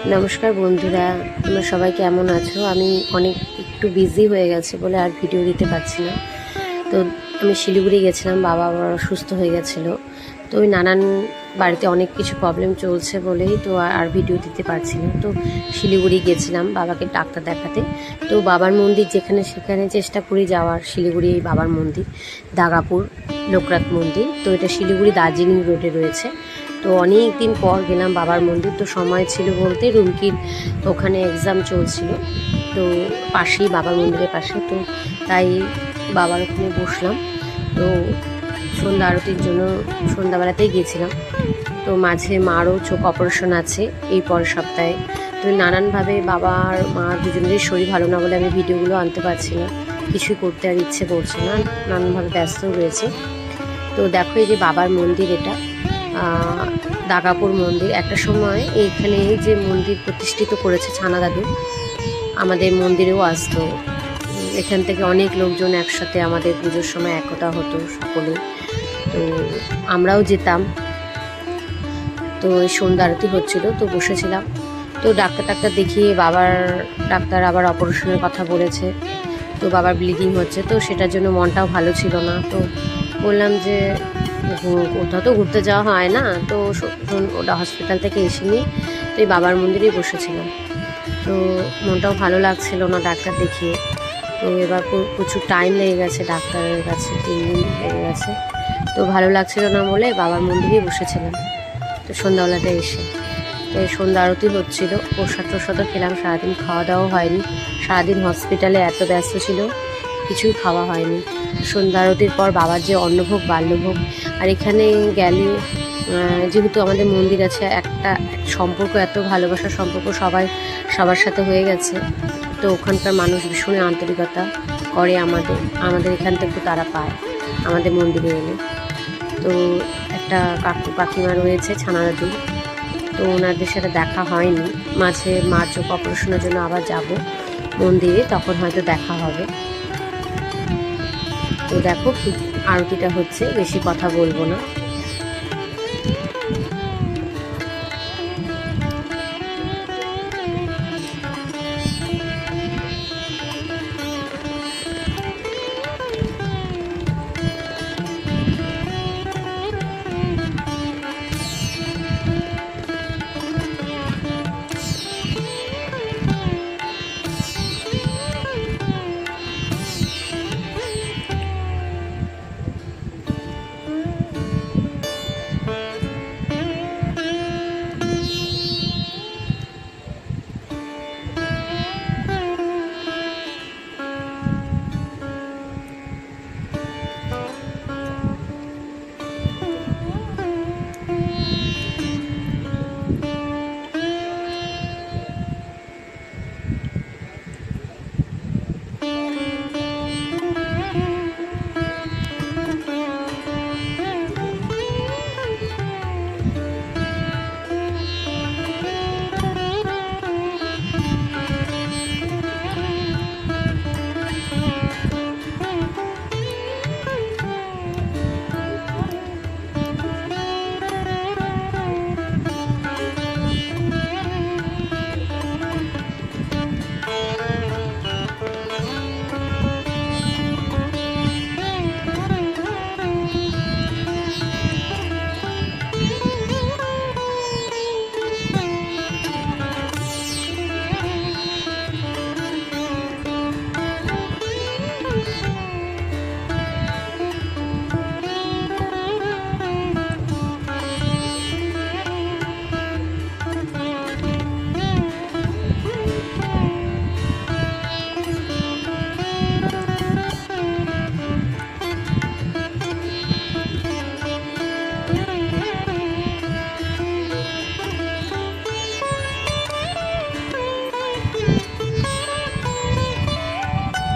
নমস্কার বন্ধুরা, তোমরা সবাই কেমন আছো? আমি একটু বিজি হয়ে গেছে বলে আর ভিডিও দিতে পারছি না। তো আমি শিলিগুড়ি গেছিলাম, বাবা আবার অসুস্থ হয়ে গেছিলো। তো ওই নানান বাড়িতে অনেক কিছু প্রবলেম চলছে বলেই তো আর ভিডিও দিতে পারছি না। তো শিলিগুড়ি গেছিলাম বাবাকে ডাক্তার দেখাতে। তো বাবার মন্দির যেখানে সেখানে চেষ্টা করি যাওয়ার। শিলিগুড়ি বাবার মন্দির দাগাপুর লোকনাথ মন্দির, তো এটা শিলিগুড়ি দার্জিলিং রোডে রয়েছে। তো অনেক দিন পর গেলাম বাবার মন্দির। তো সময় ছিল বলতে রুমকির ওখানে এক্সাম চলছিল, তো পাশেই বাবার মন্দিরের পাশে, তো তাই বাবার ওখানে বসলাম। তো সন্ধ্যা আরতির জন্য সন্ধ্যাবেলাতেই গিয়েছিলাম। তো মাঝে মারও চোখ অপারেশন আছে এই পরের সপ্তাহে। তো নানানভাবে বাবার মা দুজনেরই শরীর ভালো না বলে আমি ভিডিওগুলো আনতে পারছি না, কিছুই করতে আর ইচ্ছে করছে না, নানানভাবে ব্যস্ত রয়েছে। তো দেখো এই যে বাবার মন্দির, এটা দাগাপুর মন্দির। একটা সময় এইখানে যে মন্দির প্রতিষ্ঠিত করেছে ছানা দাদু, আমাদের মন্দিরেও আসতো। এখান থেকে অনেক লোকজন একসাথে আমাদের পুজোর সময় একতা হতো সকলে, তো আমরাও যেতাম। তো এই সন্ধ্যা আরতি হচ্ছিল, তো বসেছিলাম। তো ডাক্তার দেখিয়ে ডাক্তার আবার অপারেশনের কথা বলেছে। তো বাবার ব্লিডিং হচ্ছে, তো সেটার জন্য মনটাও ভালো ছিল না। তো বললাম যে কোথাও তো ঘুরতে যাওয়া হয় না, তো ওটা হসপিটাল থেকে এসে নিয়ে তো এই বাবার মন্দিরেই বসেছিলাম। তো মনটাও ভালো লাগছিল না ডাক্তার দেখিয়ে। তো এবার প্রচুর টাইম লেগে গেছে ডাক্তারের কাছে, 3 দিন লেগে গেছে। তো ভালো লাগছিল না বলে বাবার মন্দিরেই বসেছিলাম। তো সন্ধ্যাবেলাতে এসে তো এই সন্ধ্যা আরতি হচ্ছিল, প্রসাদ খেলাম। সারাদিন খাওয়া দাওয়া হয়নি, সারাদিন হসপিটালে এত ব্যস্ত ছিল, কিছুই খাওয়া হয়নি। সন্ধ্যা আরতির পর বাবার যে অন্নভোগ বাল্যভোগ, আর এখানে গেলে যেহেতু আমাদের মন্দির আছে, একটা সম্পর্ক, এত ভালোবাসার সম্পর্ক সবার সাথে হয়ে গেছে। তো ওখানকার মানুষ ভীষণই আন্তরিকতা করে, আমাদের এখান থেকে তারা পায় আমাদের মন্দিরে এলে। তো একটা কাকিমা রয়েছে ছানা দাদু, তো ওনাদের সাথে দেখা হয়নি। মাঝে মার চোখ অপারেশনের জন্য আবার যাব মন্দিরে, তখন হয়তো দেখা হবে। তো দেখো আরতিটা হচ্ছে, বেশি কথা বলবো না।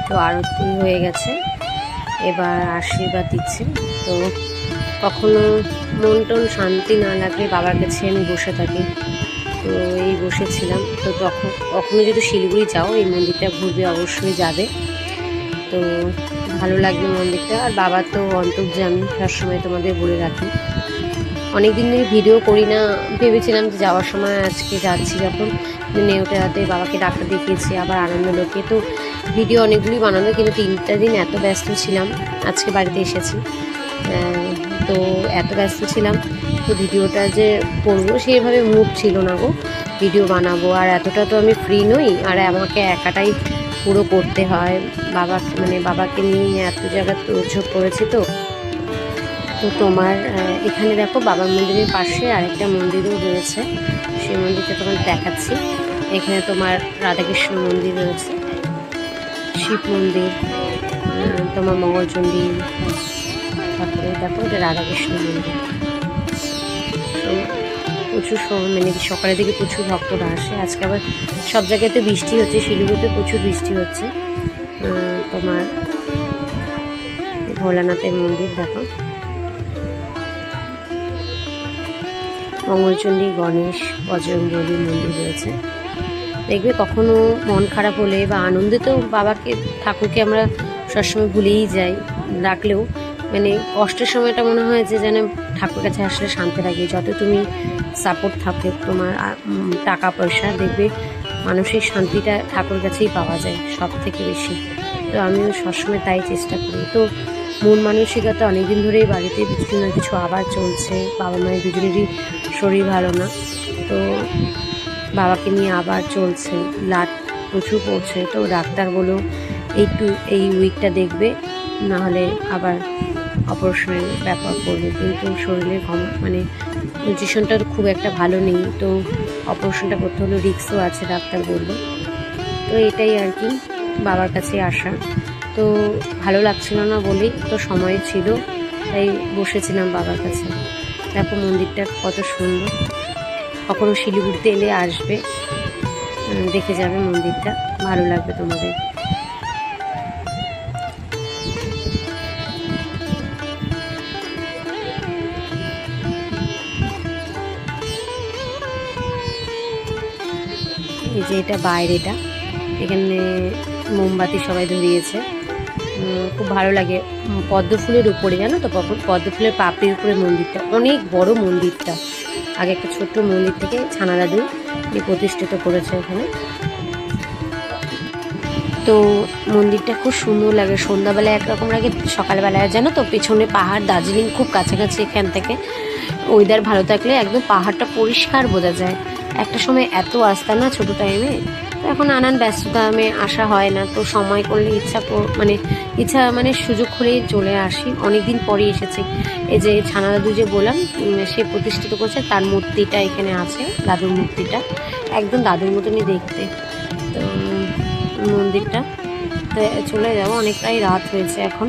তো আরতি হয়ে গেছে, এবার আশীর্বাদ দিচ্ছে। তো কখনো মন টন শান্তি না লাগলে বাবার কাছে আমি বসে থাকি। তো এই বসেছিলাম। তো কখনো যদি শিলিগুড়ি যাও এই মন্দিরটা ঘুরবে, অবশ্যই যাবে। তো ভালো লাগবে মন্দিরটা। আর বাবা তো অন্তর্যামী, সবসময় তোমাদের বলে রাখি। অনেক দিন ধরে ভিডিও করি না, ভেবেছিলাম যে যাওয়ার সময় আজকে যাচ্ছি যখন নেওটাতে বাবাকে ডাক্তার দেখিয়েছি, আবার আনন্দলোকে, তো ভিডিও অনেকগুলি বানানো, কিন্তু 3টা দিন এত ব্যস্ত ছিলাম, আজকে বাড়িতে এসেছি তো এত ব্যস্ত ছিলাম, তো ভিডিওটা যে করবো সেইভাবে মুড ছিল না গো ভিডিও বানাবো, আর এতটা তো আমি ফ্রি নই, আর আমাকে একাটাই পুরো করতে হয়, বাবাকে নিয়ে এত জায়গা তোড়জোড় করেছি। তো তোমার এখানে দেখো বাবার মন্দিরের পাশে আরেকটা মন্দিরও রয়েছে, সেই মন্দিরটা তোমার দেখাচ্ছি। এখানে তোমার রাধাকৃষ্ণ মন্দির রয়েছে, শিব মন্দির, তোমার মঙ্গলচণ্ডী, তারপরে দেখো এটা রাধাকৃষ্ণ মন্দির। প্রচুর সকালের দিকে প্রচুর ভক্তরা আসে, আজকে আবার সব জায়গাতে বৃষ্টি হচ্ছে, শিলিগুড়িতে প্রচুর বৃষ্টি হচ্ছে। তোমার ভোলানাথের মন্দির দেখো, মঙ্গলচণ্ডী, গণেশ, বজরংবলী মন্দির রয়েছে। দেখবে কখনো মন খারাপ হলে বা আনন্দে তো বাবাকে ঠাকুরকে আমরা সবসময় ভুলেই যাই, ডাকলেও কষ্টের সময়টা মনে হয় যে যেন ঠাকুর কাছে আসলে শান্তি লাগে। যত তুমি সাপোর্ট থাকে তোমার টাকা পয়সা, দেখবে মানসিক শান্তিটা ঠাকুর কাছেই পাওয়া যায় সব থেকে বেশি। তো আমিও সবসময় তাই চেষ্টা করি। তো মন মানসিকতা অনেকদিন ধরেই বাড়িতে কিছু না কিছু আবার চলছে, বাবা মায়ের দুজনেরই শরীর ভালো না, তো বাবাকে নিয়ে আবার চলছে, ব্লাড প্রচুর পড়ছে, তো ডাক্তার বলল এই উইকটা দেখবে, নাহলে আবার অপারেশনের ব্যাপার করবে, কিন্তু শরীরের পজিশনটা খুব একটা ভালো নেই, তো অপারেশনটা করতে হলে রিস্কও আছে ডাক্তার বললো। তো এটাই আর কি, বাবার কাছে আসা। তো ভালো লাগছিল না বলেই তো সময় ছিল, তাই বসেছিলাম বাবার কাছে। দেখো মন্দিরটা কত সুন্দর, কখনো শিলিগুড়িতে এলে আসবে, দেখে যাবে মন্দিরটা, ভালো লাগবে তোমাদের। এই যে এটা বাইরেটা, এখানে মোমবাতি সবাই ধরিয়েছে, খুব ভালো লাগে। পদ্ম ফুলের উপরে, জানো তো, পদ্ম ফুলের পাপড়ির উপরে মন্দিরটা, অনেক বড় মন্দিরটা। আগে একটা ছোট্ট মন্দির থেকে ছানা দাদু প্রতিষ্ঠিত করেছে এখানে। তো মন্দিরটা খুব সুন্দর লাগে, সন্ধ্যাবেলায় একরকম লাগে, সকালবেলায় জানো তো পেছনে পাহাড়, দার্জিলিং খুব কাছাকাছি এখান থেকে, ওয়েদার ভালো থাকলে একদম পাহাড়টা পরিষ্কার বোঝা যায়। একটা সময় এত আসতাম না ছোটো টাইমে, তো এখন নানান ব্যস্ততামে আসা হয় না, তো সময় করলে ইচ্ছা সুযোগ হলেই চলে আসি। অনেকদিন পরে এসেছি। এই যে ছানা দাদু যে বললাম সে প্রতিষ্ঠিত করছে, তার মূর্তিটা এখানে আছে, দাদুর মূর্তিটা একদম দাদুর মতনই দেখতে। তো মন্দিরটা তো চলে যাবো, অনেকটাই রাত হয়েছে এখন,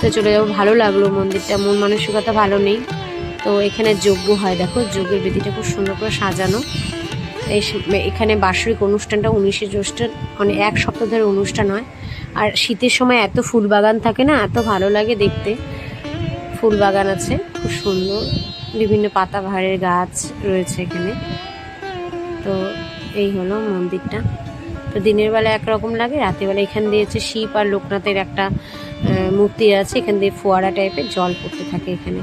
তো চলে যাবো। ভালো লাগলো মন্দিরটা, মন মানসিকতা ভালো নেই, তো এখানে যজ্ঞ হয়, দেখো যজ্ঞের বেদিটা খুব সুন্দর করে সাজানো। এখানে বার্ষিক অনুষ্ঠানটা 19শে জ্যৈষ্ঠের, এক সপ্তাহ ধরে অনুষ্ঠান হয়। আর শীতের সময় এত ফুল বাগান থাকে না, এত ভালো লাগে দেখতে। ফুল বাগান আছে খুব সুন্দর, বিভিন্ন পাতাবাহারের গাছ রয়েছে এখানে। তো এই হলো মন্দিরটা। তো দিনের বেলা একরকম লাগে, রাতের বেলা এখান দিয়ে হচ্ছে শিব আর লোকনাথের একটা মূর্তি আছে, এখান দিয়ে ফোয়ারা টাইপের জল পড়তে থাকে এখানে।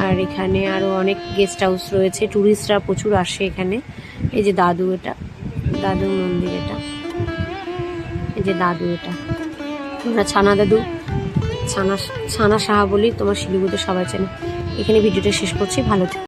আর এখানে আরও অনেক গেস্ট হাউস রয়েছে, ট্যুরিস্টরা প্রচুর আসে এখানে। এই যে দাদু, এটা দাদুর মন্দির, এটা এই যে দাদু, এটা আমরা ছানা দাদু, ছানা সাহা বলি, তোমার শিলিগুড়িতে সবাই চেনে। এখানে ভিডিওটা শেষ করছি, ভালো